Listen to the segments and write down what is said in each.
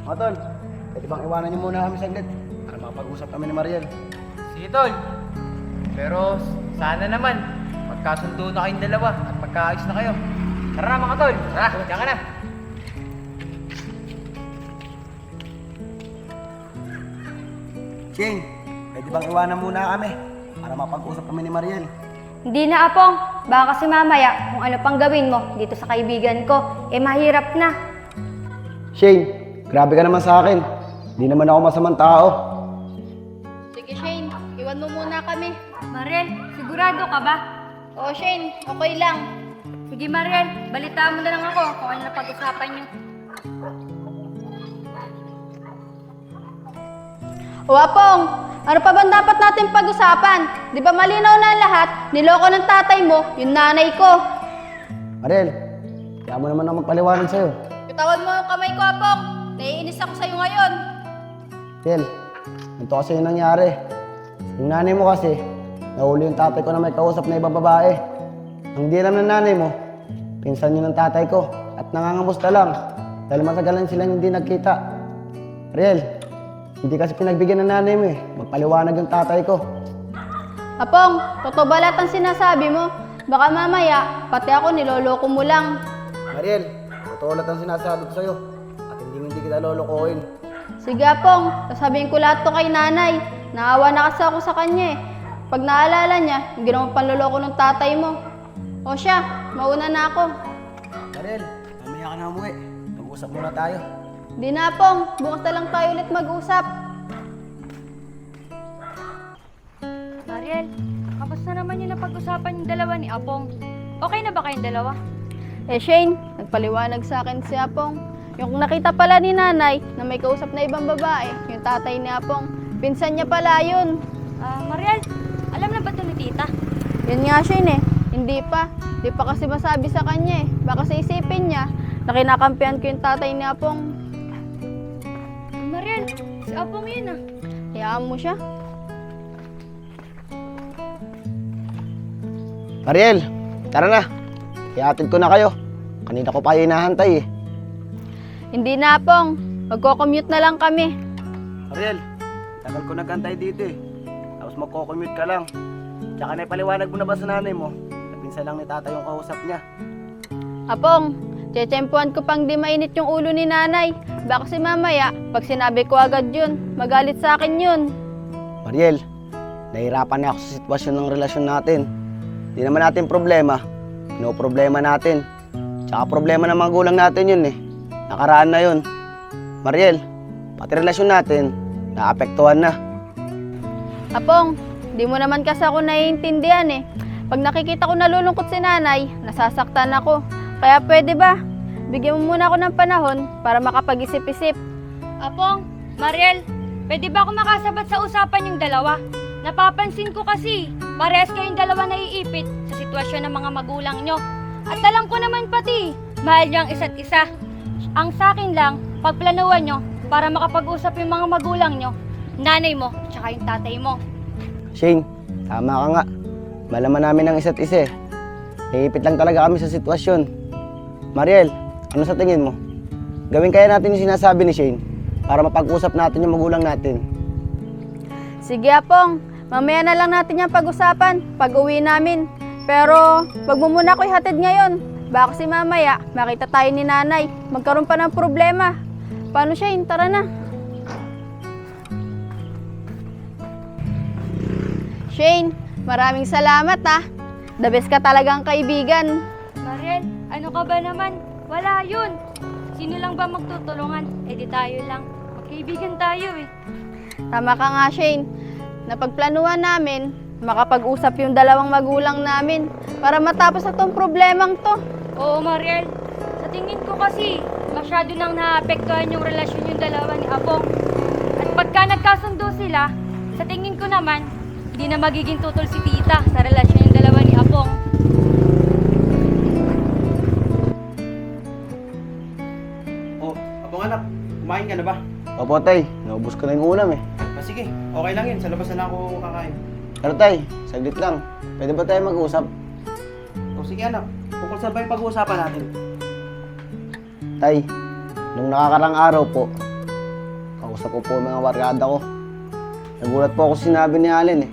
Mga tol, pwede bang iwanan niyo muna kami saglit para makapag-usap kami ni Mariel? Sige tol. Pero sana naman magkasundo na kayong dalawa at magkaayos na kayo. Tara na mga tol. Tara, diyan ka na. Shane, pwede bang iwanan muna kami para makapag-usap kami ni Mariel? Hindi na, Apong. Baka kasi mamaya, kung ano pang gawin mo dito sa kaibigan ko, mahirap na. Shane, grabe ka naman sa akin. Hindi naman ako masamang tao. Sige Shane, iwan mo muna kami. Mariel, sigurado ka ba? Oo Shane, okay lang. Sige, Mariel, balitaan mo na lang ako kung ano na pag-usapan niyo. O Apong, ano pa bang dapat natin pag-usapan? Di ba malinaw na ang lahat? Niloko ng tatay mo, yung nanay ko. Mariel, kaya mo naman ako magpaliwanag sa'yo. Bitawan mo yung kamay ko, Apong. Naiinis ako sa'yo ngayon. Mariel, ito kasi yung nangyari. Yung nanay mo kasi, nahuli yung tatay ko na may kausap na ibang babae. Ang di alam ng nanay mo, pinsan yun ng tatay ko at nangangamusta lang dahil matagalan sila hindi nagkita. Mariel, hindi kasi pinagbigyan ng nanay mo magpaliwanag yung tatay ko. Apong, totoo ba lahat ang sinasabi mo? Baka mamaya, pati ako niloloko mo lang. Mariel, totoo lahat ang sinasabi ko sa'yo at hindi kita lolokohin. Sige Apong, sasabihin ko lahat to kay nanay. Naawa na kasi ako sa kanya eh. Pag naalala niya, yung ginawang panloloko ng tatay mo. O siya, mauna na ako. Mariel, mamaya ka na umuwi. Mag-usap muna tayo. Di na Apong, bukas na lang tayo ulit mag-usap. Mariel, kamusta naman yung napag-usapan yung dalawa ni Apong? Okay na ba kayong dalawa? Shane, nagpaliwanag sa akin si Apong. Yung nakita pala ni nanay na may kausap na ibang babae, yung tatay ni Apong, pinsan niya pala yun. Mariel, alam na ba ito ni tita? Yun nga Shane hindi pa. Di pa kasi masabi sa kanya Baka sa isipin niya na kinakampihan ko yung tatay ni Apong. Mariel, si Apong yun Hayaan mo siya. Mariel, tara na. Ihatid ko na kayo. Kanina ko pa hinahantay Hindi na Apong, magko-commute na lang kami. Mariel, tagal ko nagantay dito Tapos magko-commute ka lang. Tsaka naipaliwanag mo na ba sa nanay mo? Napinsa lang ni tatay yung kausap niya. Apong, tsetsempuan ko pang di mainit yung ulo ni nanay. Baka si mamaya, pag sinabi ko agad yun, magalit sa akin yun. Mariel, nahihirapan na ako sa sitwasyon ng relasyon natin. Hindi naman natin problema. Problema natin. Tsaka problema ng magulang natin yun Nakaraan na yun. Mariel, pati relasyon natin, naapektuhan na. Apong, di mo naman kasi ako naiintindihan Pag nakikita ko nalulungkot si nanay, nasasaktan ako. Kaya pwede ba? Bigyan mo muna ako ng panahon para makapag-isip-isip. Apong, Mariel, pwede ba ako makasabat sa usapan yung dalawa? Napapansin ko kasi, parehas kayong dalawa naiipit sa sitwasyon ng mga magulang nyo. At alam ko naman pati, mahal nyo ang isa't isa. Ang sakin lang, pagplanuhan nyo para makapag-usap yung mga magulang nyo, nanay mo, tsaka yung tatay mo. Shane, tama ka nga. Malaman namin ang isa't isa Naiipit lang talaga kami sa sitwasyon. Mariel, ano sa tingin mo? Gawin kaya natin yung sinasabi ni Shane para mapag-usap natin yung magulang natin. Sige Apong, mamaya na lang natin yung pag-usapan pag uwi namin. Pero wag mo muna ako ihatid ngayon. Baka si mamaya makita tayo ni nanay, magkaroon pa ng problema. Paano Shane? Tara na. Shane, maraming salamat The best ka talagang kaibigan. Mariel, ano ka ba naman? Wala yun. Sino lang ba magtutulungan? Di tayo lang. Magkaibigan tayo Tama ka nga Shane. Napagplanuhan namin, makapag-usap yung dalawang magulang namin para matapos na tong problemang to. Oo, Mariel. Sa tingin ko kasi, masyado nang naapektuhan yung relasyon yung dalawa ni Apong. At pagka nagkasundo sila, sa tingin ko naman, hindi na magiging tutol si tita sa relasyon yung dalawa ni Apong. Oh, Apong anak, kumain ka na ba? Opo tay, naubos ko na yung ulam Sige, okay lang yun. Sa labas na lang ako kakain. Pero tay, saglit lang. Pwede ba tayo mag-usap? O sige anak, tungkol sa ba yung pag-uusapan natin? Tay, nung nakakarang araw po, Kausap ko po yung mga barkada ko. Nagulat po ako sa sinabi ni Allen eh.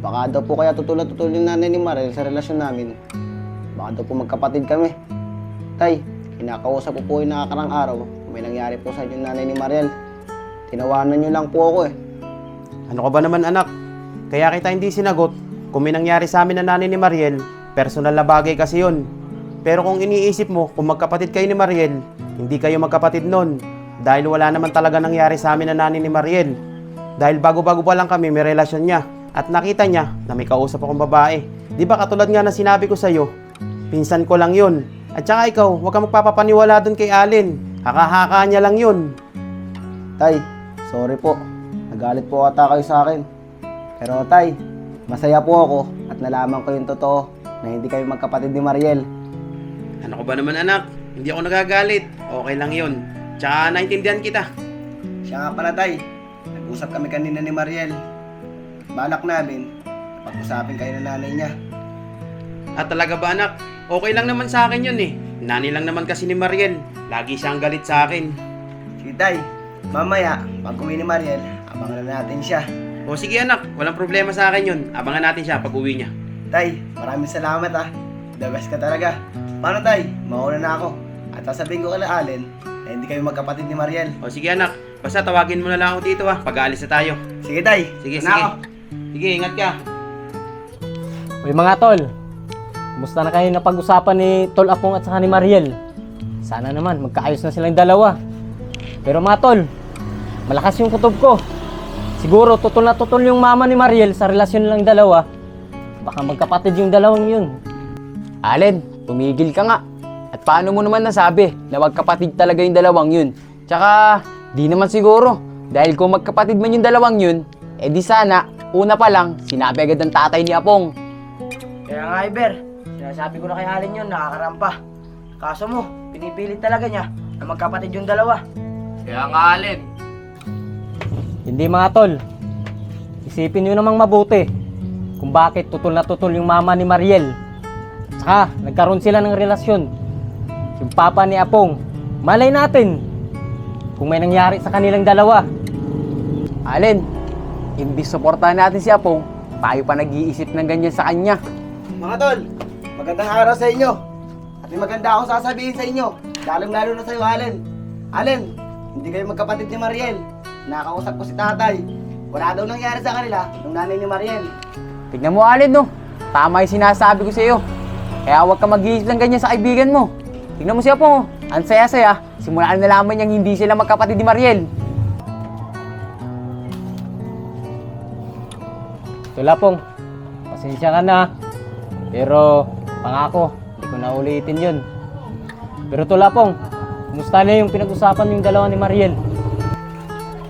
Baka daw po kaya tutulad-tutulad yung nanay ni Mariel sa relasyon namin. Baka daw po magkapatid kami. Tay, kinakausap ko po yung nakakarang araw kung may nangyari po sa inyo nanay ni Mariel. Tinawanan nyo lang po ako eh. Ano ka ba naman anak? Kaya kita hindi sinagot. Kung may nangyari sa amin na nanay ni Mariel, personal na bagay kasi yun. Pero kung iniisip mo, kung magkapatid kayo ni Mariel, hindi kayo magkapatid nun. Dahil wala naman talaga nangyari sa amin na nanay ni Mariel. Dahil bago-bago pa lang kami, may relasyon niya. At nakita niya na may kausap akong babae. Di ba katulad nga na sinabi ko sa'yo, pinsan ko lang yun. At saka ikaw, huwag kang magpapapaniwala dun kay Allen. Haka-haka niya lang yun. Tay, sorry po. Nagalit po ata kayo sa akin. Pero tay, masaya po ako at nalaman ko yung totoo na hindi kayo magkapatid ni Mariel. Ano ko ba naman anak? Hindi ako nagagalit. Okay lang yun. Tsaka naintindihan kita. Siya nga pala tay, nag-usap kami kanina ni Mariel. Balak namin, pag-usapin kayo ng nanay niya. At talaga ba anak? Okay lang naman sa akin yun eh. Nani lang naman kasi ni Mariel. Lagi siyang galit sa akin. Sige tay, mamaya, pag uwi ni Mariel, abangan na natin siya. O sige anak, walang problema sa akin yun. Abangan natin siya pag uwi niya. Tay, maraming salamat ah. The best ka talaga. Paano tay? Mauna na ako. At sasabihin ko kay Allen na hindi kayo magkapatid ni Mariel. O sige anak, basta tawagin mo na lang ako dito pag-aalis na tayo. Sige tay, Sige, na sige. ako. Sige, ingat ka. Uy mga tol, kumusta na kayo napag-usapan ni Tol Apong at saka ni Mariel? Sana naman magkaayos na silang dalawa. Pero mga tol, malakas yung kutob ko. Siguro tutol na tutol yung mama ni Mariel sa relasyon nilang dalawa. Baka magkapatid yung dalawang yun. Allen, tumigil ka nga. At paano mo naman nasabi na magkapatid talaga yung dalawang yun? Tsaka, di naman siguro. Dahil kung magkapatid man yung dalawang yun, eh di sana, una pa lang, sinabi agad ng tatay ni Apong. Kaya nga, Iber, sinasabi ko na kay Allen yun, nakakarampa. Kaso mo, pinipilit talaga niya na magkapatid yung dalawa. Kaya nga, Allen. Hindi mga tol, isipin nyo namang mabuti kung bakit tutol na tutol yung mama ni Mariel. Tsaka, nagkaroon sila ng relasyon. Yung papa ni Apong, malay natin kung may nangyari sa kanilang dalawa. Allen, imbis suportahan natin si Apong, tayo pa nag-iisip ng ganyan sa kanya. Mga tol, magandang araw sa inyo. At may maganda akong sasabihin sa inyo. Lalong-lalo na sa iyo, Allen. Allen, hindi kayo magkapatid ni Mariel. Nakausap ko si tatay. Wala daw nangyari sa kanila nung nanay ni Mariel. Tignan mo, Allen, no? Tama yung sinasabi ko sa iyo. Kaya huwag ka mag-iisip ng ganyan sa kaibigan mo. Tignan mo si Apong, ang saya-saya. Simula na nalaman niyang hindi sila magkapatid ni Mariel. Tol Apong, pasensya ka na. Pero pangako, hindi ko na ulitin yun. Pero Tol Apong, kumusta na yung pinag-usapan yung dalawa ni Mariel?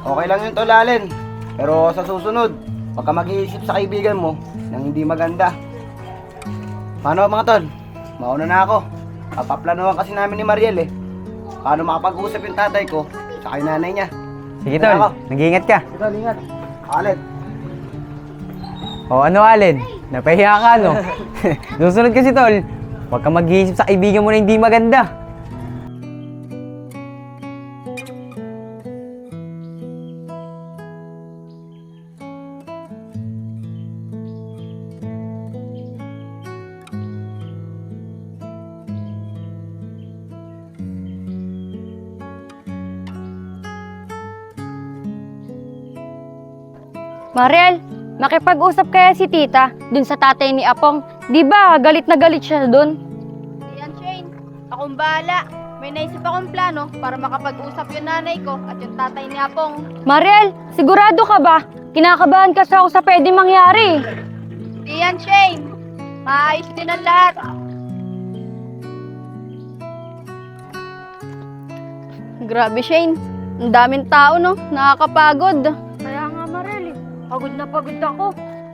Okay lang yun, Tol Allen. Pero sa susunod, huwag ka mag-iisip sa kaibigan mo nang hindi maganda. Paano mga tol? Mauna na ako. Papaplanuhan kasi namin ni Mariel eh. Paano makapag-usap yung tatay ko sa kay nanay niya. Sige, Tol. Tol. Nag-iingat ka. Tol, ingat. Allen. O ano, Allen? Napahiya ka, no? Susunod kasi, Tol. Huwag ka mag-iisip sa kaibigan mo na hindi maganda. Mariel, makipag-usap kaya si tita dun sa tatay ni Apong. Di ba galit na galit siya dun? Ayan, Shane. Akong bahala. May naisip akong plano para makapag-usap yung nanay ko at yung tatay ni Apong. Mariel, sigurado ka ba? Kinakabahan kasi ako sa pwede mangyari. Ayan, Shane. Maayos din ang lahat. Grabe, Shane. Ang daming tao, no? Nakakapagod. Kaya nga Mariel, pagod na pagod ako.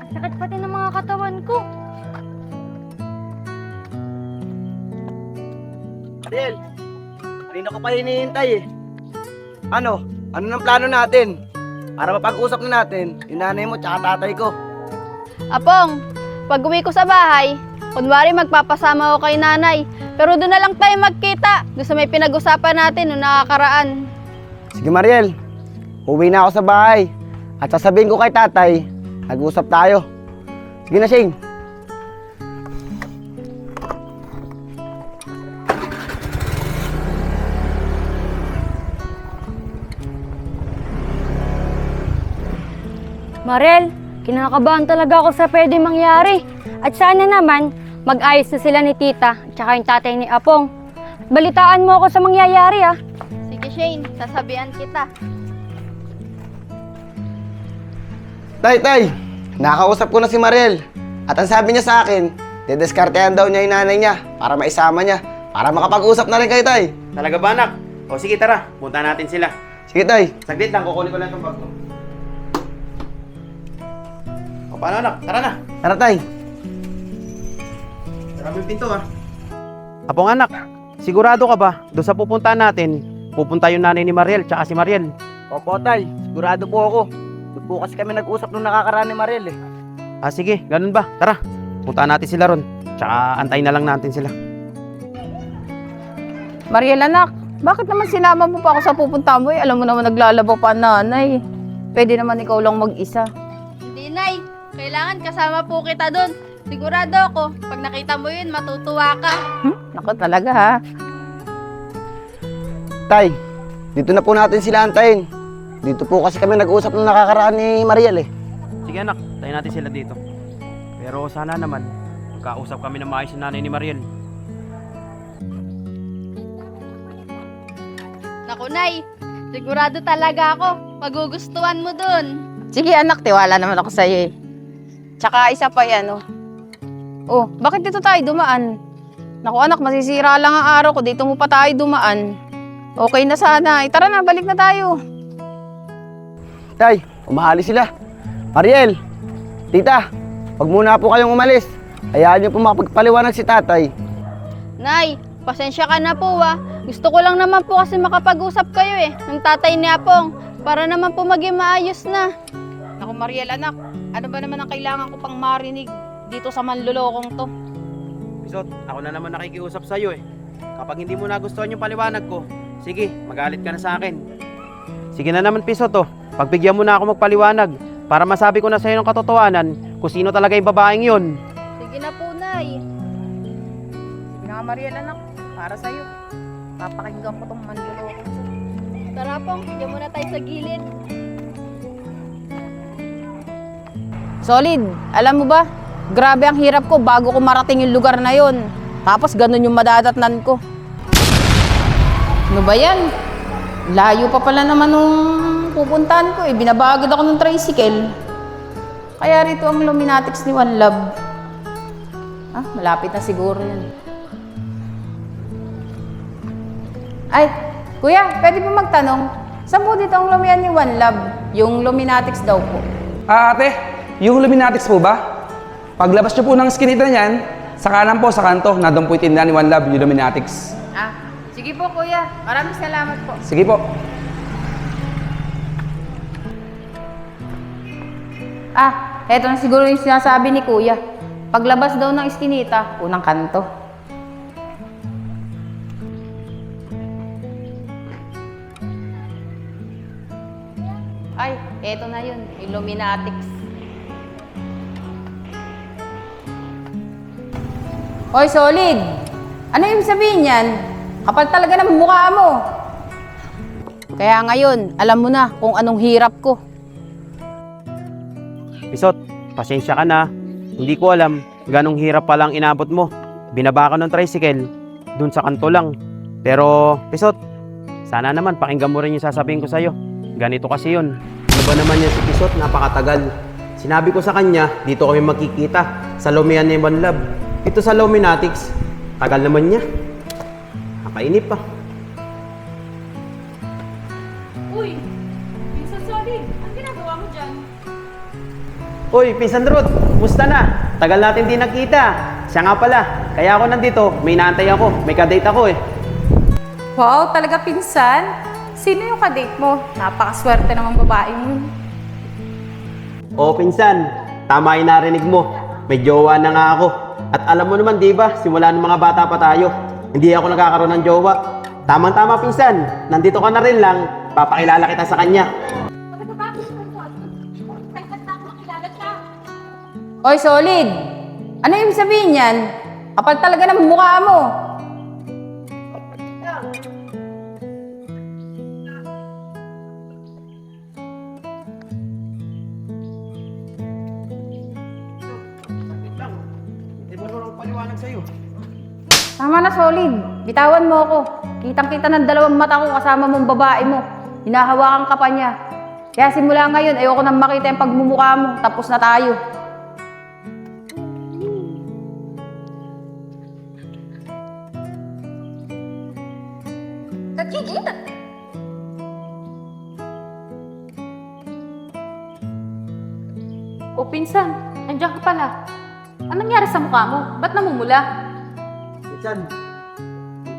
Ang sakit pati ng mga katawan ko. Mariel, kanina ko pa hinihintay eh. Ano? Ano ng plano natin? Para mapag-usap na natin, yung nanay mo tsaka tatay ko. Apong, pag uwi ko sa bahay, kunwari magpapasama ako kay nanay. Pero doon na lang tayo magkita. Doon sa may pinag-usapan natin noong nakakaraan. Sige Mariel, uwi na ako sa bahay. At sasabihin ko kay tatay, nag-usap tayo. Sige na, Shane. Mariel, kinakabahan talaga ako sa pwede mangyari. At sana naman, mag-ayos na sila ni tita at saka yung tatay ni Apong. Balitaan mo ako sa mangyayari ah. Sige Shane, sasabihan kita. Tay, nakausap ko na si Mariel. At ang sabi niya sa akin, dideskartehan daw niya yung nanay niya para maisama niya. Para makapag-usap na rin kayo, tay. Talaga ba, anak? O sige, tara. Punta natin sila. Sige, tay. Saglit lang, kukunin ko lang itong bag ko. O paano, anak? Tara na. Tara, tay. Tara mo yung pinto, ha? Apong anak, sigurado ka ba? Doon sa pupuntahan natin, pupunta yung nanay ni Mariel tsaka si Mariel. Opo, tay. Sigurado po ako. Doon po kasi kami nag-usap nung nakakaraan ni Mariel eh. Ah, sige. Ganun ba? Tara. Puntahan natin sila ron. Tsaka antayin na lang natin sila. Mariel anak, bakit naman sinama mo pa ako sa pupunta mo? Alam mo naman naglalabaw pa ang nanay. Pwede naman ikaw lang mag-isa. Hindi, Nay. Kailangan kasama po kita doon. Sigurado ako, pag nakita mo yun, matutuwa ka. Naku talaga ha. Tay, dito na po natin sila antayin. Dito po kasi kami nag-usap nung nakakaraan ni Mariel eh. Sige, anak. Tayo natin sila dito. Pero sana naman, magkausap kami ng maayos ng nanay ni Mariel. Naku, Nay. Sigurado talaga ako. Magugustuhan mo dun. Sige, anak. Tiwala naman ako sa'yo eh. Tsaka isa pa yan, oh. Oh, bakit dito tayo dumaan? Naku, anak. Masisira lang ang araw ko. Dito mo pa tayo dumaan. Okay na sana. Tara na, balik na tayo. Tay, umahali sila. Mariel, tita, wag muna po kayong umalis. Hayaan niyo po makapagpaliwanag si tatay. Nay, pasensya ka na po ah. Gusto ko lang naman po kasi makapag-usap kayo eh, ng tatay ni Apong, para naman po maging maayos na. Naku Mariel anak, ano ba naman ang kailangan ko pang marinig dito sa manlulokong to? Pisot, ako na naman nakikiusap sa'yo eh. Kapag hindi mo nagustuhan yung paliwanag ko, sige, magalit ka na sa akin. Sige na naman, Pisot, oh. Pagbigyan mo na ako magpaliwanag para masabi ko na sa'yo ng katotohanan kung sino talaga yung babaeng yun. Sige na po, Nay. Sige na nga, Mariel anak, para sa'yo. Papakinggan ko tong manlulokong to. Tara Pong, bigyan muna tayo sa gilid. Solid, alam mo ba? Grabe ang hirap ko bago ko marating yung lugar na yon. Tapos ganun yung madadatnan ko. Ano ba yan? Layo pa pala naman nung pupuntahan ko eh. Binabagod ako ng tricycle. Kaya rito ang Luminatics ni One Love. Ah, malapit na siguro yan. Ay, kuya, pwede po magtanong? Saan po dito ang lumian ni One Love? Yung Luminatics daw po. Ate, yung Luminatics po ba? Paglabas nyo po ng skinita niyan, sa kanan po, sa kanto, na doon po yung tindahan ni One Love, yung Luminatics. Ah, sige po kuya. Maraming salamat po. Sige po. Ah, eto na siguro yung sinasabi ni kuya. Paglabas daw ng iskinita, unang kanto. Ay, eto na yun. Illuminatics. Hoy, Solid! Ano ibig sabihin yan? Kapal talaga ng mukha mo. Kaya ngayon, alam mo na kung anong hirap ko. Pisot, pasensya ka na. Hindi ko alam ganong hirap palang inabot mo. Binaba ka ng tricycle, dun sa kanto lang. Pero, Pisot, sana naman pakinggan mo rin yung sasabihin ko sa'yo. Ganito kasi yun. Ano ba naman yan si Pisot? Napakatagal. Sinabi ko sa kanya, dito kami magkikita sa Lumian ni One Love. Ito sa Luminatics. Tagal naman niya. Nakainip pa. Uy, Pinsan Solid, ang ginagawa mo dyan? Uy, Pinsan Ruth, kumusta na? Tagal natin di nakita. Siya nga pala, kaya ako nandito, may inaantay ako, may kadate ako eh. Wow, talaga pinsan? Sino yung kadate mo? Napakaswerte naman babaeng yun. Oo, Pinsan, tama yung narinig mo. May jowa na nga ako. At alam mo naman, di ba, simula ng mga bata pa tayo, hindi ako nagkakaroon ng jowa. Tamang-tama, Pinsan, nandito ka na rin lang, papakilala kita sa kanya. Oy, Solid! Ano yung sabihin niyan? Kapal talaga ng mukha mo. Hindi mo naman paliwanag sa'yo. Tama na, Solid. Bitawan mo ako. Kitang-kita ng dalawang mata ko kasama mong babae mo. Hinahawakan ka pa niya. Kaya simula ngayon, ayoko nang makita yung pagmumukha mo. Tapos na tayo. O pinsan, nandiyan ka pala. Anong nangyari sa mukha mo? Ba't namumula? Minsan,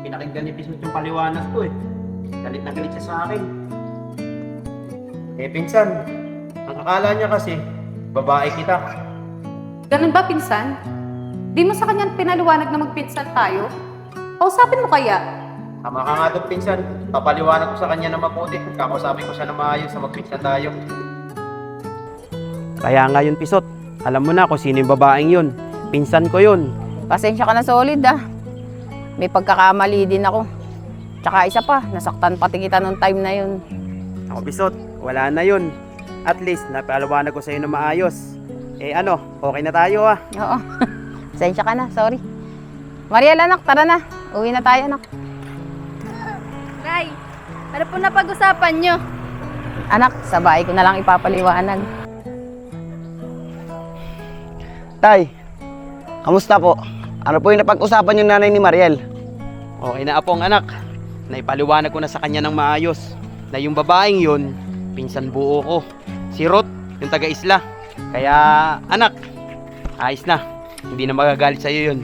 pinakinggan ni Pisot yung paliwanag ko eh. Galit na galit siya sa akin. Eh pinsan, ang akala niya kasi, babae kita. Ganun ba, pinsan? Di mo sa kanya pinaliwanag na magpinsan tayo? Kausapin mo kaya? Tama ka nga doon pinsan, papaliwanag ko sa kanya na mabuti. Kakausapin ko siya na maayos sa magpinsan tayo. Kaya ngayon Pisot, alam mo na kung sino yung babaeng yun. Pinsan ko yun. Pasensya ka na, Solid ah. May pagkakamali din ako. Tsaka isa pa, nasaktan pati kita nung time na yun. Ako Pisot, wala na yun. At least, napaliwanag ko sa'yo na maayos. Eh ano, okay na tayo ah. Oo. Pasensya ka na, sorry. Mariel, anak, tara na. Uwi na tayo, anak. Ray, ano po napag-usapan nyo? Anak, sa bahay ko na lang ipapaliwanag. Tay, kamusta po? Ano po yung napag-usapan yung nanay ni Mariel? Okay na apong anak. Naipaliwanag ko na sa kanya ng maayos. Na yung babaeng yun, pinsan buo ko. Si Ruth, yung taga-isla. Kaya anak, ayos na. Hindi na magagalit sa'yo yun.